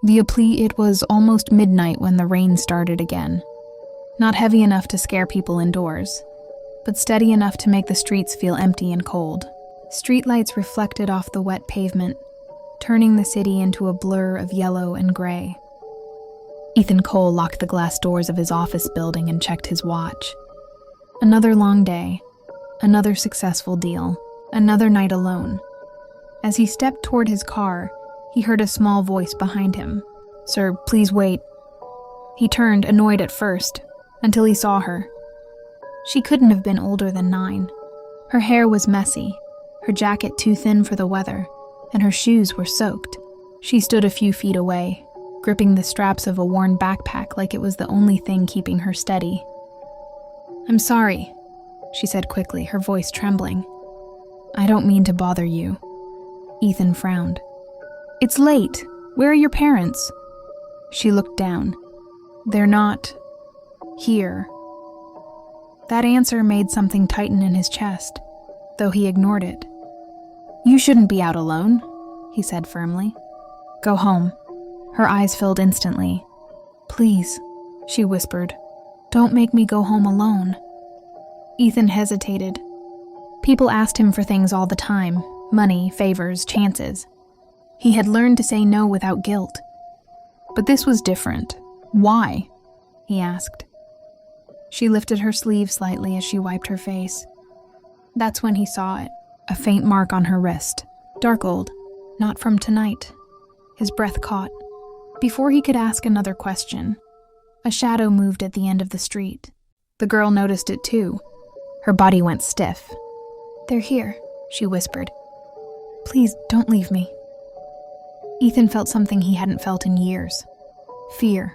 It was almost midnight when the rain started again. Not heavy enough to scare people indoors, but steady enough to make the streets feel empty and cold. Streetlights reflected off the wet pavement, turning the city into a blur of yellow and gray. Ethan Cole locked the glass doors of his office building and checked his watch. Another long day, another successful deal, another night alone. As he stepped toward his car, he heard a small voice behind him. "Sir, please wait." He turned, annoyed at first, until he saw her. She couldn't have been older than 9. Her hair was messy, her jacket too thin for the weather, and her shoes were soaked. She stood a few feet away, gripping the straps of a worn backpack like it was the only thing keeping her steady. "I'm sorry," she said quickly, her voice trembling. "I don't mean to bother you." Ethan frowned. "It's late. Where are your parents?" She looked down. "They're not here." That answer made something tighten in his chest, though he ignored it. "You shouldn't be out alone," he said firmly. "Go home." Her eyes filled instantly. "Please," she whispered, "don't make me go home alone." Ethan hesitated. People asked him for things all the time: money, favors, chances. He had learned to say no without guilt. But this was different. "Why?" he asked. She lifted her sleeve slightly as she wiped her face. That's when he saw it, a faint mark on her wrist. Dark old, not from tonight. His breath caught. Before he could ask another question, a shadow moved at the end of the street. The girl noticed it too. Her body went stiff. "They're here," she whispered. "Please, don't leave me." Ethan felt something he hadn't felt in years. Fear.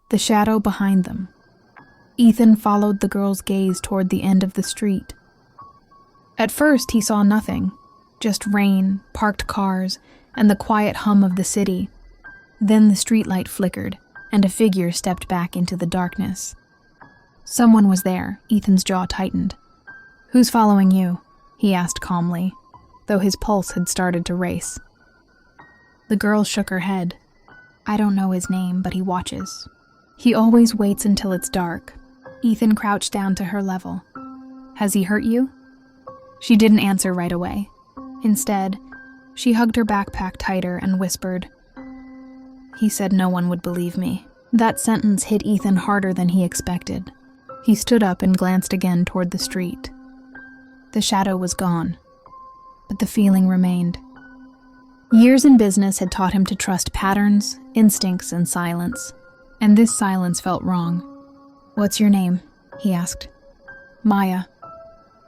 The shadow behind them. Ethan followed the girl's gaze toward the end of the street. At first, he saw nothing. Just rain, parked cars, and the quiet hum of the city. Then the streetlight flickered, and a figure stepped back into the darkness. Someone was there. Ethan's jaw tightened. "Who's following you?" he asked calmly, though his pulse had started to race. The girl shook her head. "I don't know his name, but he watches. He always waits until it's dark." Ethan crouched down to her level. "Has he hurt you?" She didn't answer right away. Instead, she hugged her backpack tighter and whispered, "He said no one would believe me." That sentence hit Ethan harder than he expected. He stood up and glanced again toward the street. The shadow was gone, but the feeling remained. Years in business had taught him to trust patterns, instincts, and silence, and this silence felt wrong. "What's your name?" he asked. "Maya."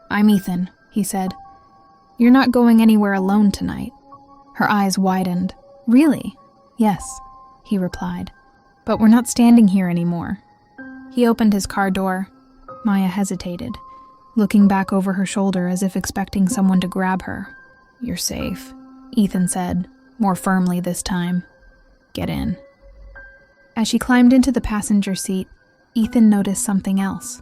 "I'm Ethan," he said. "You're not going anywhere alone tonight." Her eyes widened. "Really?" "Yes," he replied. "But we're not standing here anymore." He opened his car door. Maya hesitated, looking back over her shoulder as if expecting someone to grab her. "You're safe," Ethan said, more firmly this time. "Get in." As she climbed into the passenger seat, Ethan noticed something else.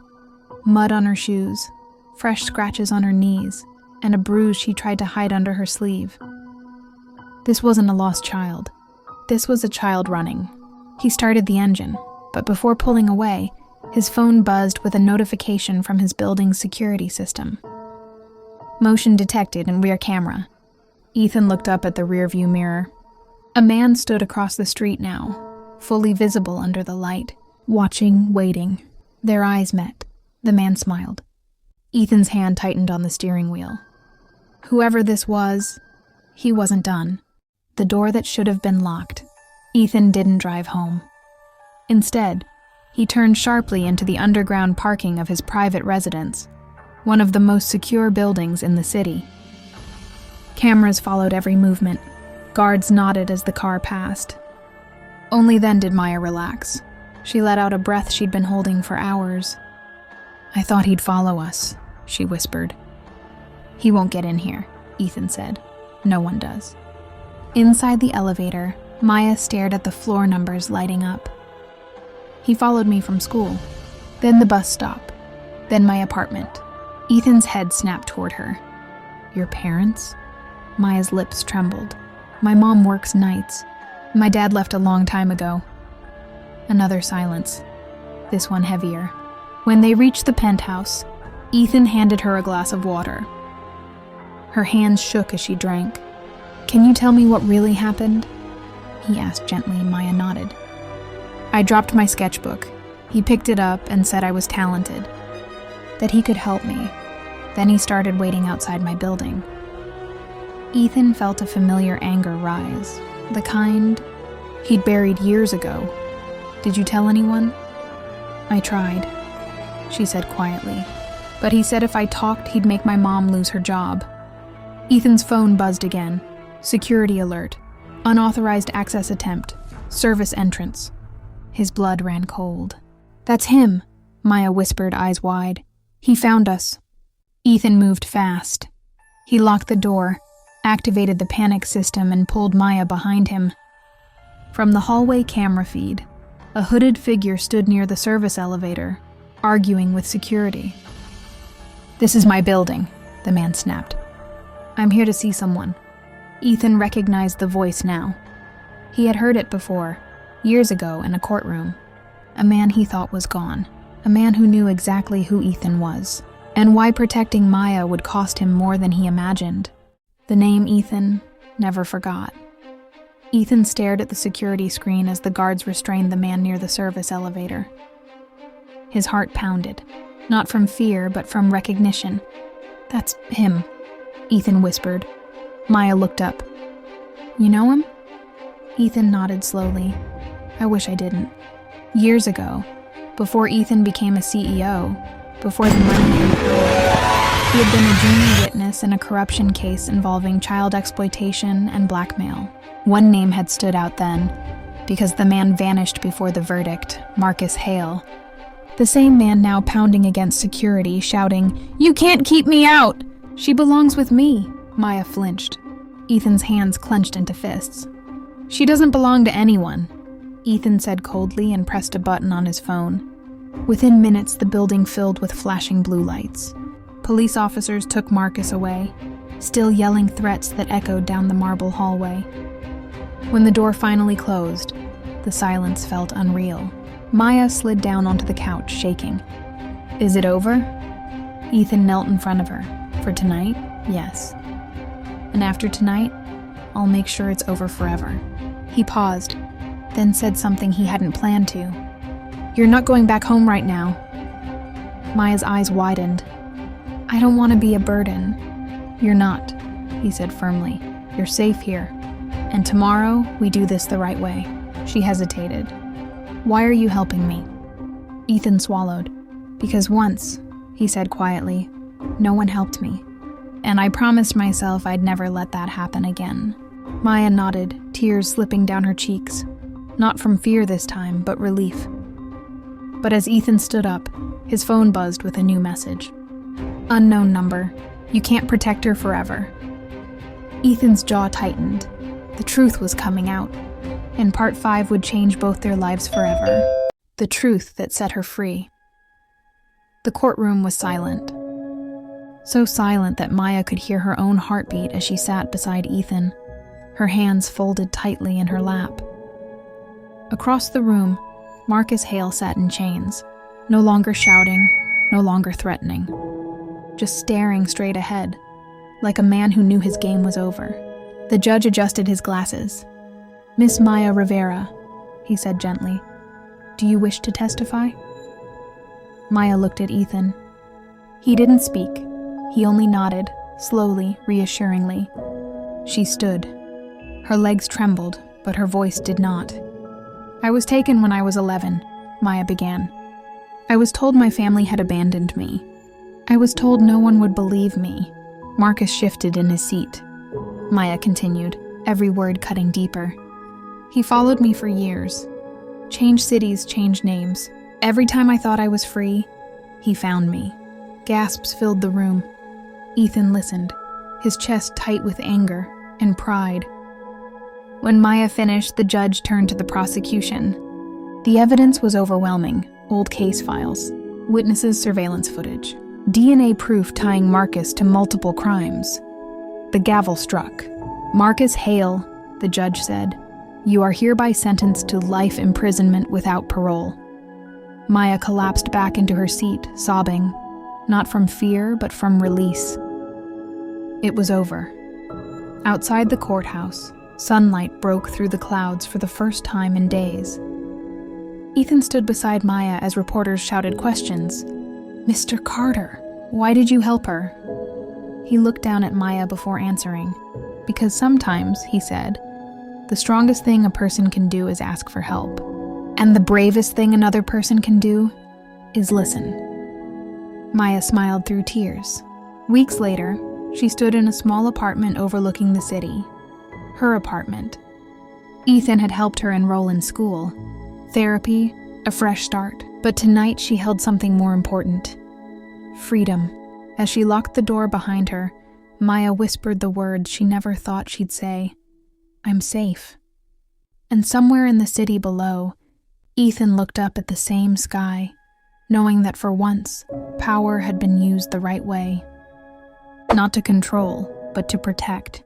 Mud on her shoes, fresh scratches on her knees, and a bruise she tried to hide under her sleeve. This wasn't a lost child. This was a child running. He started the engine, but before pulling away, his phone buzzed with a notification from his building's security system. Motion detected in rear camera. Ethan looked up at the rearview mirror. A man stood across the street now, fully visible under the light, watching, waiting. Their eyes met. The man smiled. Ethan's hand tightened on the steering wheel. Whoever this was, he wasn't done. The door that should have been locked. Ethan didn't drive home. Instead, he turned sharply into the underground parking of his private residence, one of the most secure buildings in the city. Cameras followed every movement. Guards nodded as the car passed. Only then did Maya relax. She let out a breath she'd been holding for hours. "I thought he'd follow us," she whispered. "He won't get in here," Ethan said. "No one does." Inside the elevator, Maya stared at the floor numbers lighting up. "He followed me from school, then the bus stop, then my apartment." Ethan's head snapped toward her. "Your parents?" Maya's lips trembled. "My mom works nights. My dad left a long time ago. Another silence, this one heavier. When they reached the penthouse, Ethan handed her a glass of water. Her hands shook as she drank. "Can you tell me what really happened?" he asked gently. Maya nodded. "I dropped my sketchbook. He picked it up and said I was talented, that he could help me. Then he started waiting outside my building." Ethan felt a familiar anger rise, the kind he'd buried years ago. "Did you tell anyone?" "I tried," she said quietly. "But he said if I talked, he'd make my mom lose her job." Ethan's phone buzzed again. Security alert. Unauthorized access attempt. Service entrance. His blood ran cold. "That's him," Maya whispered, eyes wide. "He found us." Ethan moved fast. He locked the door, activated the panic system, and pulled Maya behind him. From the hallway camera feed, a hooded figure stood near the service elevator, arguing with security. "This is my building," the man snapped. "I'm here to see someone." Ethan recognized the voice now. He had heard it before, years ago in a courtroom. A man he thought was gone. A man who knew exactly who Ethan was, and why protecting Maya would cost him more than he imagined. The name Ethan never forgot. Ethan stared at the security screen as the guards restrained the man near the service elevator. His heart pounded, not from fear, but from recognition. "That's him," Ethan whispered. Maya looked up. "You know him?" Ethan nodded slowly. "I wish I didn't." Years ago, before Ethan became a CEO, before the money and power, he had been a junior witness in a corruption case involving child exploitation and blackmail. One name had stood out then, because the man vanished before the verdict, Marcus Hale. The same man now pounding against security, shouting, "You can't keep me out! She belongs with me!" Maya flinched. Ethan's hands clenched into fists. "She doesn't belong to anyone," Ethan said coldly and pressed a button on his phone. Within minutes, the building filled with flashing blue lights. Police officers took Marcus away, still yelling threats that echoed down the marble hallway. When the door finally closed, the silence felt unreal. Maya slid down onto the couch, shaking. "Is it over?" Ethan knelt in front of her. "For tonight, yes. And after tonight, I'll make sure it's over forever." He paused, then said something he hadn't planned to. "You're not going back home right now." Maya's eyes widened. "I don't want to be a burden." "You're not," he said firmly. "You're safe here. And tomorrow, we do this the right way." She hesitated. "Why are you helping me?" Ethan swallowed. "Because once," he said quietly, "no one helped me. And I promised myself I'd never let that happen again." Maya nodded, tears slipping down her cheeks. Not from fear this time, but relief. But as Ethan stood up, his phone buzzed with a new message. "Unknown number. You can't protect her forever." Ethan's jaw tightened. The truth was coming out, and Part 5 would change both their lives forever. The truth that set her free. The courtroom was silent. So silent that Maya could hear her own heartbeat as she sat beside Ethan, her hands folded tightly in her lap. Across the room, Marcus Hale sat in chains, no longer shouting, no longer threatening, just staring straight ahead, like a man who knew his game was over. The judge adjusted his glasses. "Miss Maya Rivera," he said gently, "do you wish to testify?" Maya looked at Ethan. He didn't speak. He only nodded, slowly, reassuringly. She stood. Her legs trembled, but her voice did not. "I was taken when I was 11, Maya began. "I was told my family had abandoned me. I was told no one would believe me." Marcus shifted in his seat. Maya continued, every word cutting deeper. "He followed me for years. Changed cities, changed names. Every time I thought I was free, he found me." Gasps filled the room. Ethan listened, his chest tight with anger and pride. When Maya finished, the judge turned to the prosecution. The evidence was overwhelming. Old case files, witnesses' surveillance footage, DNA proof tying Marcus to multiple crimes. The gavel struck. "Marcus Hale," the judge said, You are hereby sentenced to life imprisonment without parole." Maya collapsed back into her seat, sobbing, not from fear, but from release. It was over. Outside the courthouse, sunlight broke through the clouds for the first time in days. Ethan stood beside Maya as reporters shouted questions. "Mr. Carter, why did you help her?" He looked down at Maya before answering. "Because sometimes," he said, "the strongest thing a person can do is ask for help. And the bravest thing another person can do is listen." Maya smiled through tears. Weeks later, she stood in a small apartment overlooking the city. Her apartment. Ethan had helped her enroll in school. Therapy, a fresh start. But tonight she held something more important. Freedom. As she locked the door behind her, Maya whispered the words she never thought she'd say. "I'm safe." And somewhere in the city below, Ethan looked up at the same sky, knowing that for once, power had been used the right way. Not to control, but to protect.